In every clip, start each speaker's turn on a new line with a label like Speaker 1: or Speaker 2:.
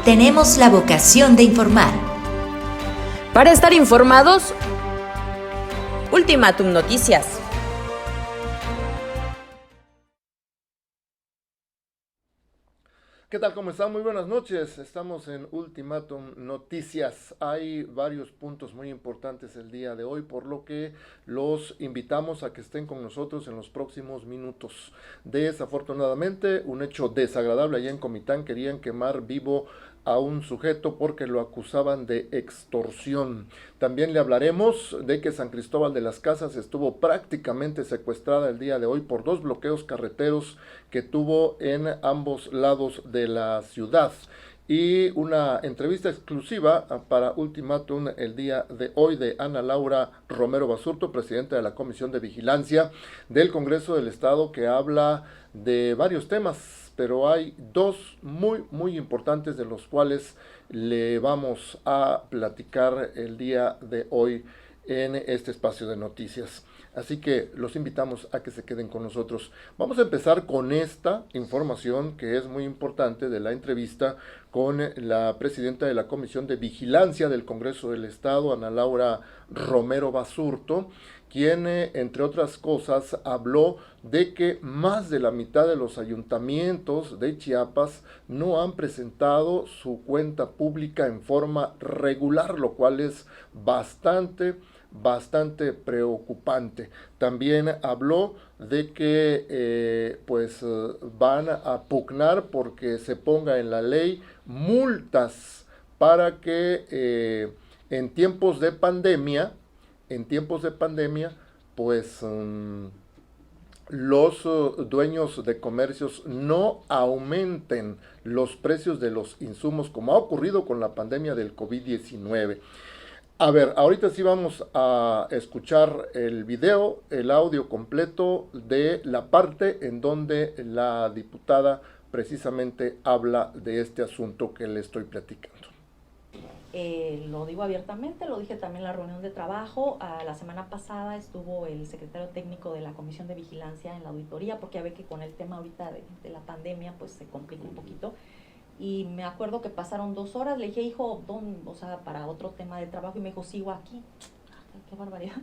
Speaker 1: tenemos la vocación de informar.
Speaker 2: Para estar informados, Ultimátum Noticias.
Speaker 3: ¿Qué tal? ¿Cómo están? Muy buenas noches. Estamos en Ultimátum Noticias. Hay varios puntos muy importantes el día de hoy, por lo que los invitamos a que estén con nosotros en los próximos minutos. Desafortunadamente, un hecho desagradable allá en Comitán: querían quemar vivo a un sujeto porque lo acusaban de extorsión. También le hablaremos de que San Cristóbal de las Casas estuvo prácticamente secuestrada el día de hoy por dos bloqueos carreteros que tuvo en ambos lados de la ciudad. Y una entrevista exclusiva para Ultimátum el día de hoy de Ana Laura Romero Basurto, presidenta de la Comisión de Vigilancia del Congreso del Estado, que habla de varios temas, pero hay dos muy importantes de los cuales le vamos a platicar el día de hoy en este espacio de noticias. Así que los invitamos a que se queden con nosotros. Vamos a empezar con esta información que es muy importante, de la entrevista con la presidenta de la Comisión de Vigilancia del Congreso del Estado, Ana Laura Romero Basurto, quien, entre otras cosas, habló de que más de la mitad de los ayuntamientos de Chiapas no han presentado su cuenta pública en forma regular, lo cual es bastante preocupante. También habló de que van a pugnar porque se ponga en la ley multas para que en tiempos de pandemia, los dueños de comercios no aumenten los precios de los insumos, como ha ocurrido con la pandemia del COVID-19. A ver, ahorita sí vamos a escuchar el video, el audio completo de la parte en donde la diputada precisamente habla de este asunto que le estoy platicando.
Speaker 4: Lo digo abiertamente, lo dije también en la reunión de trabajo. La semana pasada estuvo el secretario técnico de la Comisión de Vigilancia en la auditoría, porque ya ve que con el tema ahorita de la pandemia pues se complica un poquito. Y me acuerdo que pasaron 2 horas, le dije, hijo, para otro tema de trabajo, y me dijo, sigo aquí. Qué barbaridad.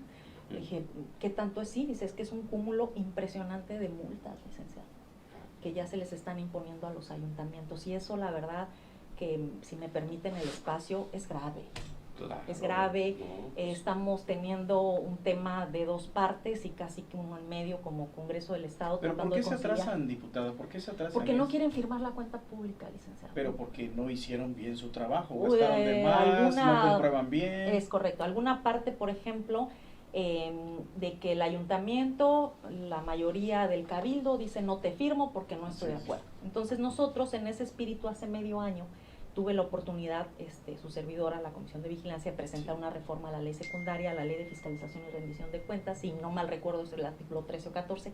Speaker 4: Le dije, ¿qué tanto es? Sí, dice, es que es un cúmulo impresionante de multas, licenciado, que ya se les están imponiendo a los ayuntamientos, y eso, la verdad, que si me permiten el espacio, es grave. Claro, es grave. Estamos teniendo un tema de 2 partes y casi que uno en medio como Congreso del Estado.
Speaker 5: ¿Pero por qué se atrasan, diputada? ¿Por qué se atrasan?
Speaker 4: Porque no quieren firmar la cuenta pública, licenciado.
Speaker 5: Pero porque no hicieron bien su trabajo, gastaron de más, no comprueban bien.
Speaker 4: Es correcto. Alguna parte, por ejemplo, de que el ayuntamiento, la mayoría del cabildo dice no te firmo porque no estoy de acuerdo. Entonces nosotros, en ese espíritu, hace medio año tuve la oportunidad, su servidora, la Comisión de Vigilancia, presentar una reforma a la ley secundaria, a la ley de fiscalización y rendición de cuentas, si no mal recuerdo es el artículo 13 o 14,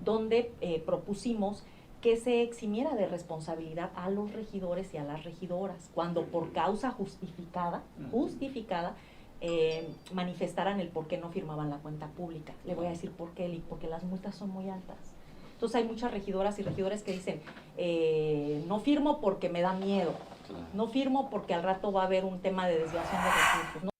Speaker 4: donde propusimos que se eximiera de responsabilidad a los regidores y a las regidoras, cuando por causa justificada, manifestaran el por qué no firmaban la cuenta pública. Le voy a decir por qué, porque las multas son muy altas. Entonces hay muchas regidoras y regidores que dicen, no firmo porque me da miedo, no firmo porque al rato va a haber un tema de desviación de recursos, ¿no?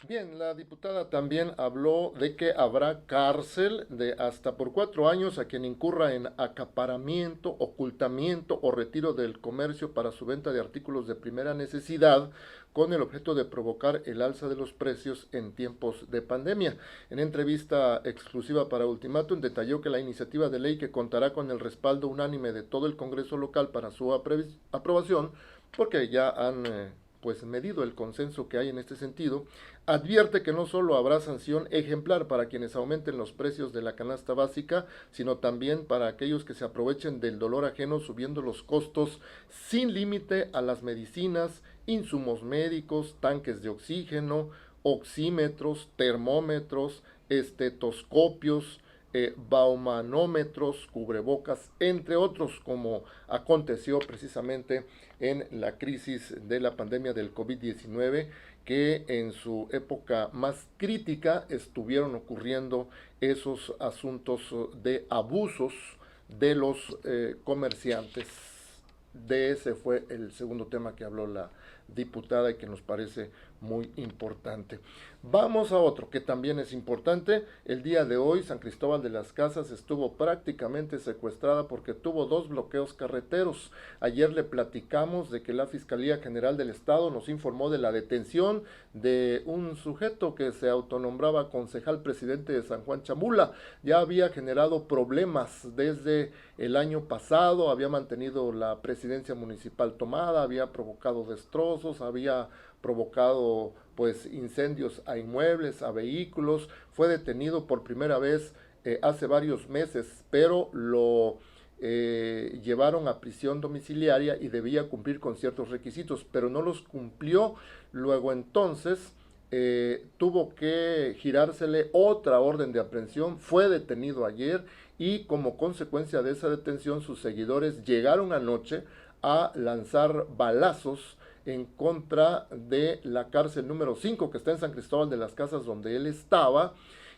Speaker 3: Bien, la diputada también habló de que habrá cárcel de hasta por 4 años a quien incurra en acaparamiento, ocultamiento o retiro del comercio para su venta de artículos de primera necesidad, con el objeto de provocar el alza de los precios en tiempos de pandemia. En entrevista exclusiva para Ultimátum, detalló que la iniciativa de ley, que contará con el respaldo unánime de todo el Congreso local para su aprobación, porque ya han medido el consenso que hay en este sentido, advierte que no solo habrá sanción ejemplar para quienes aumenten los precios de la canasta básica, sino también para aquellos que se aprovechen del dolor ajeno subiendo los costos sin límite a las medicinas, insumos médicos, tanques de oxígeno, oxímetros, termómetros, estetoscopios, baumanómetros, cubrebocas, entre otros, como aconteció precisamente en la crisis de la pandemia del COVID-19, que en su época más crítica estuvieron ocurriendo esos asuntos de abusos de los comerciantes. de ese fue el segundo tema que habló la diputada y que nos parece muy importante. Vamos a otro que también es importante. El día de hoy San Cristóbal de las Casas estuvo prácticamente secuestrada porque tuvo 2 bloqueos carreteros. Ayer le platicamos de que la Fiscalía General del Estado nos informó de la detención de un sujeto que se autonombraba concejal presidente de San Juan Chamula. Ya había generado problemas desde el año pasado, había mantenido la presidencia municipal tomada, había provocado destrozos, había provocado pues incendios a inmuebles, a vehículos. Fue detenido por primera vez hace varios meses, pero lo llevaron a prisión domiciliaria y debía cumplir con ciertos requisitos, pero no los cumplió. Luego entonces tuvo que girársele otra orden de aprehensión. Fue detenido ayer y como consecuencia de esa detención sus seguidores llegaron anoche a lanzar balazos en contra de la cárcel número 5 que está en San Cristóbal de las Casas, donde él estaba,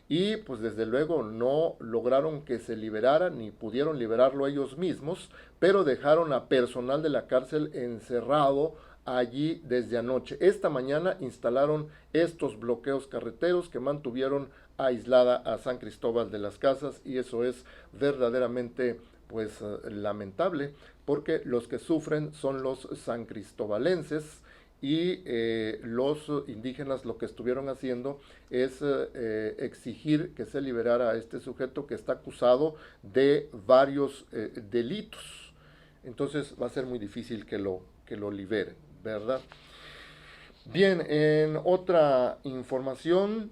Speaker 3: y pues desde luego no lograron que se liberara ni pudieron liberarlo ellos mismos, pero dejaron a personal de la cárcel encerrado allí desde anoche. Esta mañana instalaron estos bloqueos carreteros que mantuvieron aislada a San Cristóbal de las Casas, y eso es verdaderamente pues lamentable, porque los que sufren son los sancristobalenses, y los indígenas lo que estuvieron haciendo es exigir que se liberara a este sujeto que está acusado de varios delitos. Entonces va a ser muy difícil que lo liberen, ¿verdad? Bien, en otra información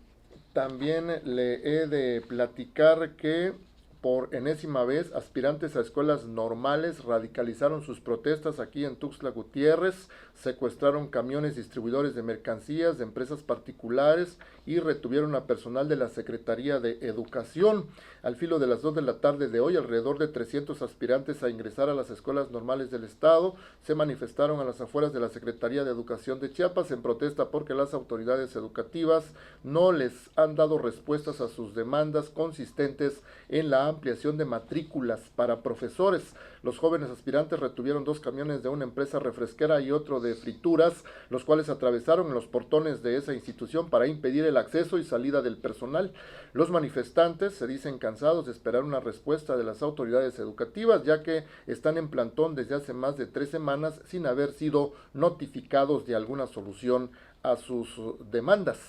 Speaker 3: también le he de platicar que por enésima vez, aspirantes a escuelas normales radicalizaron sus protestas aquí en Tuxtla Gutiérrez, secuestraron camiones distribuidores de mercancías de empresas particulares y retuvieron a personal de la Secretaría de Educación. Al filo de las 2 de la tarde de hoy, alrededor de 300 aspirantes a ingresar a las escuelas normales del estado se manifestaron a las afueras de la Secretaría de Educación de Chiapas en protesta porque las autoridades educativas no les han dado respuestas a sus demandas consistentes en la ampliación de matrículas para profesores. Los jóvenes aspirantes retuvieron 2 camiones de una empresa refresquera y otro de frituras, los cuales atravesaron los portones de esa institución para impedir el acceso y salida del personal. Los manifestantes se dicen cansados de esperar una respuesta de las autoridades educativas, ya que están en plantón desde hace más de 3 semanas sin haber sido notificados de alguna solución a sus demandas.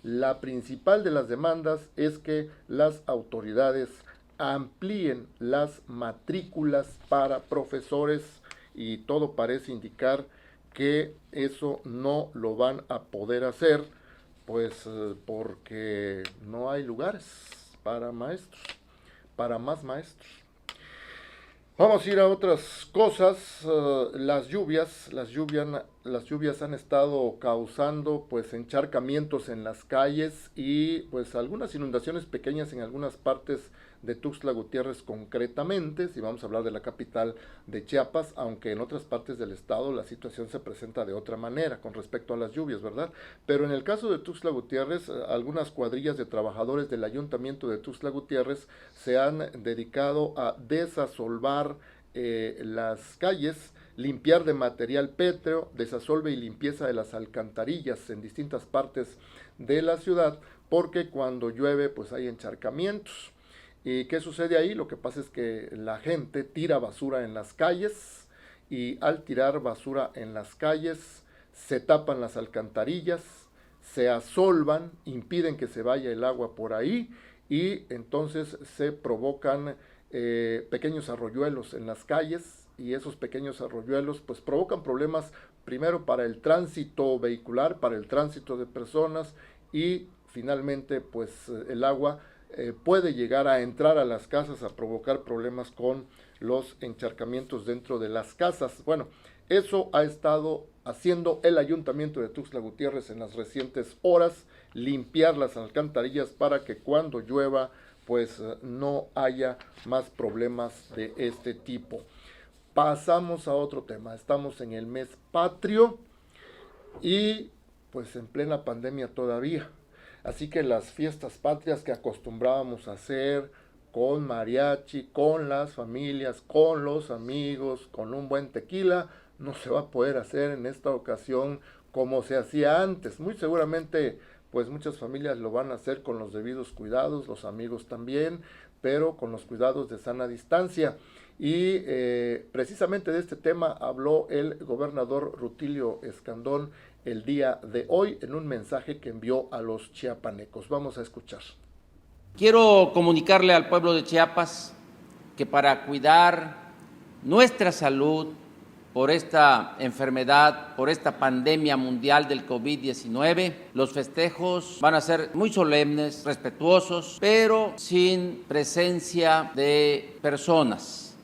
Speaker 3: La principal de las demandas es que las autoridades amplíen las matrículas para profesores, y todo parece indicar que eso no lo van a poder hacer, pues porque no hay lugares para maestros, para más maestros. Vamos a ir a otras cosas. Las lluvias han estado causando pues encharcamientos en las calles y pues algunas inundaciones pequeñas en algunas partes de Tuxtla Gutiérrez concretamente, si vamos a hablar de la capital de Chiapas, aunque en otras partes del estado la situación se presenta de otra manera con respecto a las lluvias, ¿verdad? Pero en el caso de Tuxtla Gutiérrez, algunas cuadrillas de trabajadores del ayuntamiento de Tuxtla Gutiérrez se han dedicado a desasolvar las calles, limpiar de material pétreo, desasolve y limpieza de las alcantarillas en distintas partes de la ciudad, porque cuando llueve pues hay encharcamientos. ¿Y qué sucede ahí? Lo que pasa es que la gente tira basura en las calles, y al tirar basura en las calles se tapan las alcantarillas, se asolvan, impiden que se vaya el agua por ahí, y entonces se provocan pequeños arroyuelos en las calles, y esos pequeños arroyuelos pues provocan problemas primero para el tránsito vehicular, para el tránsito de personas, y finalmente pues el agua puede llegar a entrar a las casas, a provocar problemas con los encharcamientos dentro de las casas. Bueno, eso ha estado haciendo el ayuntamiento de Tuxtla Gutiérrez en las recientes horas, limpiar las alcantarillas para que cuando llueva pues no haya más problemas de este tipo. Pasamos a otro tema. Estamos en el mes patrio y pues en plena pandemia todavía. Así que las fiestas patrias que acostumbrábamos a hacer con mariachi, con las familias, con los amigos, con un buen tequila, no se va a poder hacer en esta ocasión como se hacía antes. Muy seguramente, pues muchas familias lo van a hacer con los debidos cuidados, los amigos también, pero con los cuidados de sana distancia. Y precisamente de este tema habló el gobernador Rutilio Escandón el día de hoy en un mensaje que envió a los chiapanecos. Vamos a escuchar.
Speaker 6: Quiero comunicarle al pueblo de Chiapas que para cuidar nuestra salud por esta enfermedad, por esta pandemia mundial del COVID-19, los festejos van a ser muy solemnes, respetuosos, pero sin presencia de personas.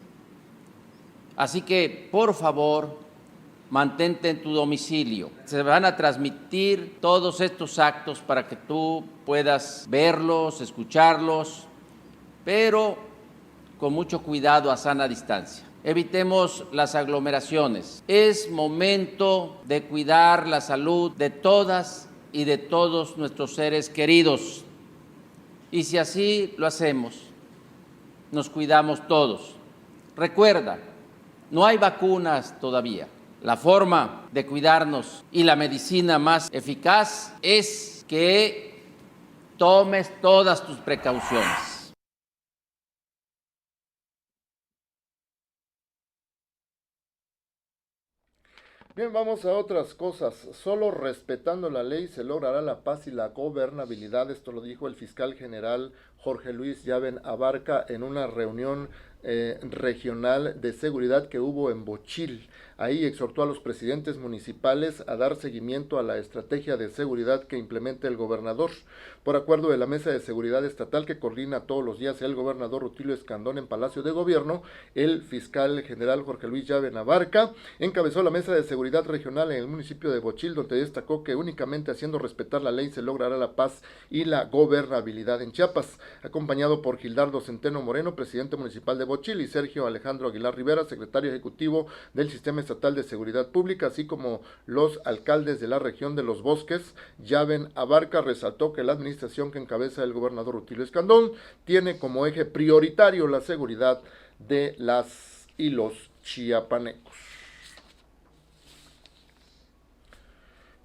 Speaker 6: Así que, por favor, mantente en tu domicilio. Se van a transmitir todos estos actos para que tú puedas verlos, escucharlos, pero con mucho cuidado a sana distancia. Evitemos las aglomeraciones. Es momento de cuidar la salud de todas y de todos nuestros seres queridos. Y si así lo hacemos, nos cuidamos todos. Recuerda, no hay vacunas todavía. La forma de cuidarnos y la medicina más eficaz es que tomes todas tus precauciones.
Speaker 3: Bien, vamos a otras cosas. Solo respetando la ley se logrará la paz y la gobernabilidad. Esto lo dijo el fiscal general Jorge Luis Llaven Abarca en una reunión regional de seguridad que hubo en Bochil. Ahí exhortó a los presidentes municipales a dar seguimiento a la estrategia de seguridad que implementa el gobernador. Por acuerdo de la Mesa de Seguridad Estatal que coordina todos los días el gobernador Rutilio Escandón en Palacio de Gobierno, el fiscal general Jorge Luis Llaven Abarca encabezó la Mesa de Seguridad Regional en el municipio de Bochil, donde destacó que únicamente haciendo respetar la ley se logrará la paz y la gobernabilidad en Chiapas, acompañado por Gildardo Centeno Moreno, presidente municipal de Bochil, y Sergio Alejandro Aguilar Rivera, secretario ejecutivo del Sistema Estatal de Seguridad Pública, así como los alcaldes de la región de Los Bosques. Llaven Abarca resaltó que la administración que encabeza el gobernador Rutilio Escandón tiene como eje prioritario la seguridad de las y los chiapanecos.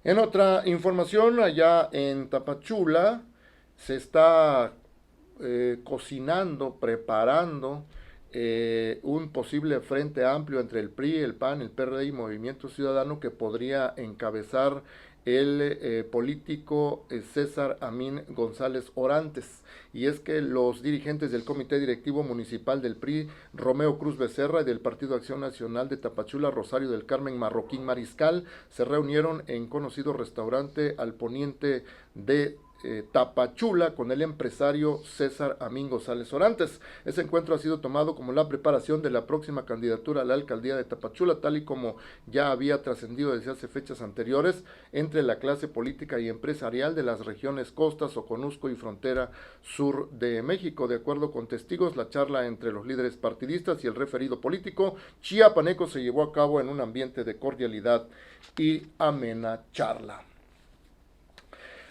Speaker 3: En otra información, allá en Tapachula se está cocinando, preparando un posible frente amplio entre el PRI, el PAN, el PRD y Movimiento Ciudadano que podría encabezar el político César Amín González Orantes. Y es que los dirigentes del Comité Directivo Municipal del PRI, Romeo Cruz Becerra, y del Partido Acción Nacional de Tapachula, Rosario del Carmen Marroquín Mariscal, se reunieron en conocido restaurante al poniente de Tapachula con el empresario César Amín González Orantes. Ese encuentro ha sido tomado como la preparación de la próxima candidatura a la alcaldía de Tapachula, tal y como ya había trascendido desde hace fechas anteriores entre la clase política y empresarial de las regiones Costa, Soconusco y Frontera Sur de México. De acuerdo con testigos, la charla entre los líderes partidistas y el referido político chiapaneco se llevó a cabo en un ambiente de cordialidad y amena charla.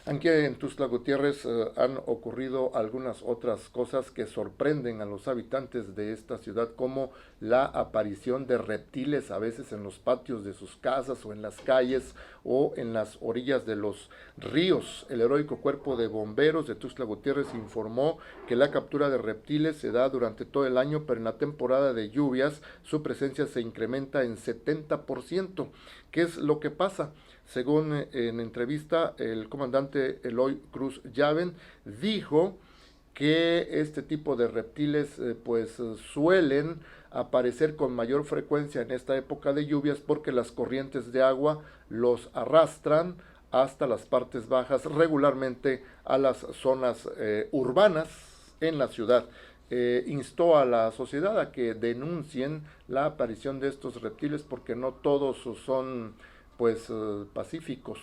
Speaker 3: Aquí en Tuxtla Gutiérrez han ocurrido algunas otras cosas que sorprenden a los habitantes de esta ciudad, como la aparición de reptiles a veces en los patios de sus casas o en las calles o en las orillas de los ríos. El heroico cuerpo de bomberos de Tuxtla Gutiérrez informó que la captura de reptiles se da durante todo el año, pero en la temporada de lluvias su presencia se incrementa en 70%. ¿Qué es lo que pasa? Según en entrevista, el comandante Eloy Cruz Llaven dijo que este tipo de reptiles suelen aparecer con mayor frecuencia en esta época de lluvias porque las corrientes de agua los arrastran hasta las partes bajas, regularmente a las zonas urbanas en la ciudad. Instó a la sociedad a que denuncien la aparición de estos reptiles porque no todos son pacíficos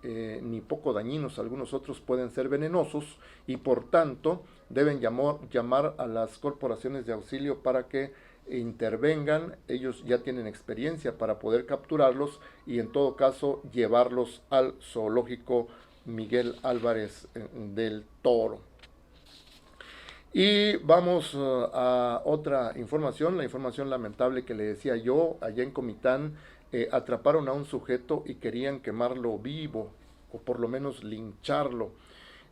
Speaker 3: ni poco dañinos, algunos otros pueden ser venenosos y por tanto deben llamar a las corporaciones de auxilio para que intervengan. Ellos ya tienen experiencia para poder capturarlos y en todo caso llevarlos al zoológico Miguel Álvarez del Toro. Y vamos a otra información, la información lamentable que le decía yo. Allá en Comitán atraparon a un sujeto y querían quemarlo vivo, o por lo menos lincharlo.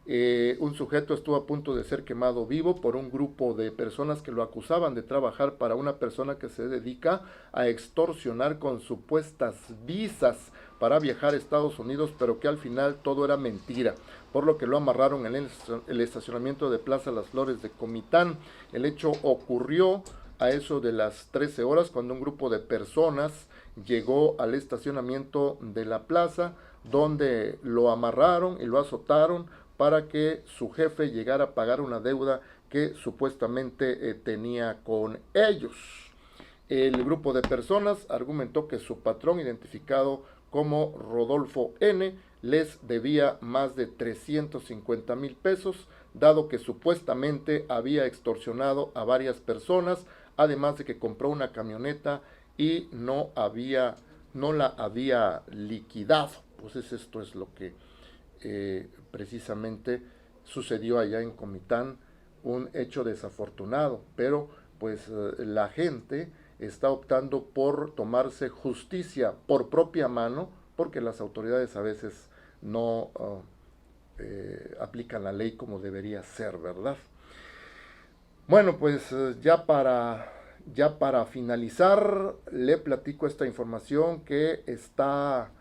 Speaker 3: Un sujeto estuvo a punto de ser quemado vivo por un grupo de personas que lo acusaban de trabajar para una persona que se dedica a extorsionar con supuestas visas para viajar a Estados Unidos, pero que al final todo era mentira, por lo que lo amarraron en el estacionamiento de Plaza Las Flores de Comitán. El hecho ocurrió a eso de las 13 horas, cuando un grupo de personas llegó al estacionamiento de la plaza, donde lo amarraron y lo azotaron para que su jefe llegara a pagar una deuda que supuestamente tenía con ellos. El grupo de personas argumentó que su patrón, identificado como Rodolfo N., les debía más de 350,000 pesos, dado que supuestamente había extorsionado a varias personas, además de que compró una camioneta y no la había liquidado. Pues esto es lo que precisamente sucedió allá en Comitán, un hecho desafortunado, pero pues la gente está optando por tomarse justicia por propia mano, porque las autoridades a veces no aplican la ley como debería ser, ¿verdad? Bueno, pues ya para finalizar, le platico esta información que está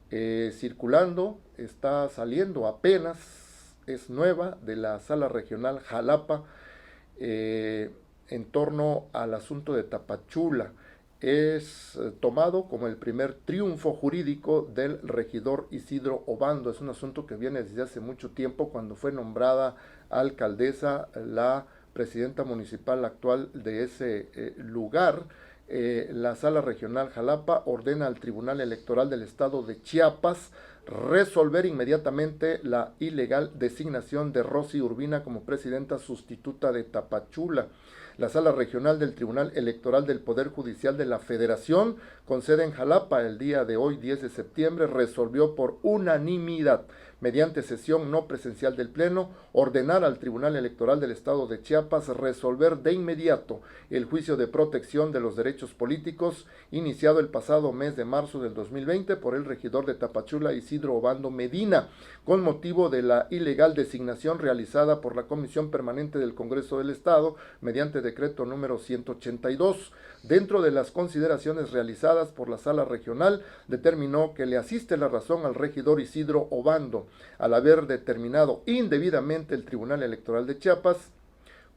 Speaker 3: circulando, está saliendo apenas, es nueva, de la Sala Regional Jalapa, en torno al asunto de Tapachula. Es tomado como el primer triunfo jurídico del regidor Isidro Obando. Es un asunto que viene desde hace mucho tiempo, cuando fue nombrada alcaldesa la presidenta municipal actual de ese lugar. La Sala Regional Jalapa ordena al Tribunal Electoral del Estado de Chiapas resolver inmediatamente la ilegal designación de Rosy Urbina como presidenta sustituta de Tapachula. La Sala Regional del Tribunal Electoral del Poder Judicial de la Federación, con sede en Jalapa, el día de hoy, 10 de septiembre, resolvió por unanimidad, mediante sesión no presencial del Pleno, ordenar al Tribunal Electoral del Estado de Chiapas resolver de inmediato el juicio de protección de los derechos políticos iniciado el pasado mes de marzo del 2020 por el regidor de Tapachula, Isidro Obando Medina, con motivo de la ilegal designación realizada por la Comisión Permanente del Congreso del Estado mediante decreto número 182. Dentro de las consideraciones realizadas por la Sala Regional, determinó que le asiste la razón al regidor Isidro Obando, al haber determinado indebidamente el Tribunal Electoral de Chiapas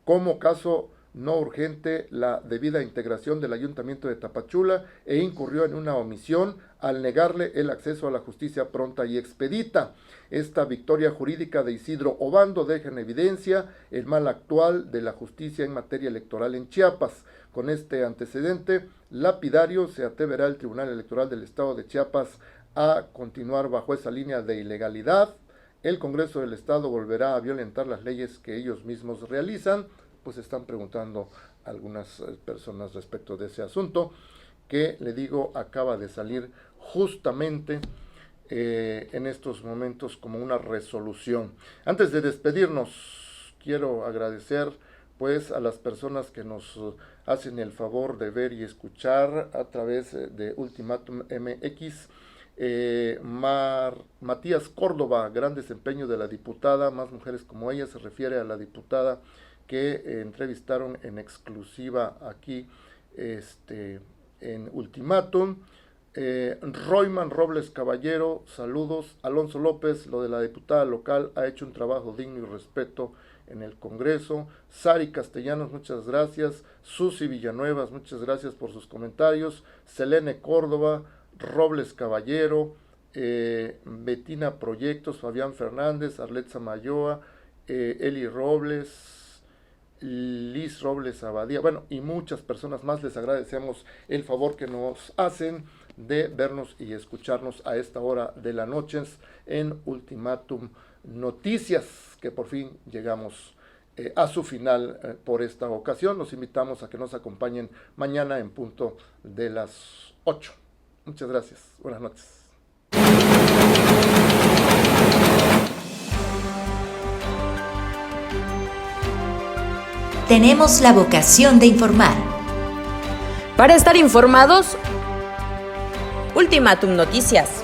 Speaker 3: como caso no urgente la debida integración del Ayuntamiento de Tapachula, e incurrió en una omisión al negarle el acceso a la justicia pronta y expedita. Esta victoria jurídica de Isidro Obando deja en evidencia el mal actual de la justicia en materia electoral en Chiapas. Con este antecedente lapidario, se atreverá el Tribunal Electoral del Estado de Chiapas a continuar bajo esa línea de ilegalidad. El Congreso del Estado volverá a violentar las leyes que ellos mismos realizan. Pues están preguntando algunas personas respecto de ese asunto, que, le digo, acaba de salir justamente en estos momentos como una resolución. Antes de despedirnos, quiero agradecer pues a las personas que nos hacen el favor de ver y escuchar a través de Ultimatum MX. Matías Córdoba, gran desempeño de la diputada, más mujeres como ella, se refiere a la diputada que entrevistaron en exclusiva aquí en Ultimatum. Royman Robles Caballero, saludos. Alonso López, lo de la diputada local, ha hecho un trabajo digno y respeto en el Congreso. Sari Castellanos, muchas gracias. Susi Villanuevas, muchas gracias por sus comentarios. Selene Córdoba, Robles Caballero, Betina Proyectos, Fabián Fernández, Arletza Mayoa, Eli Robles, Liz Robles Abadía, bueno, y muchas personas más. Les agradecemos el favor que nos hacen de vernos y escucharnos a esta hora de la noche en Ultimatum Noticias, que por fin llegamos a su final por esta ocasión. Los invitamos a que nos acompañen mañana en punto de las 8. Muchas gracias. Buenas noches.
Speaker 1: Tenemos la vocación de informar.
Speaker 2: Para estar informados, Ultimátum Noticias.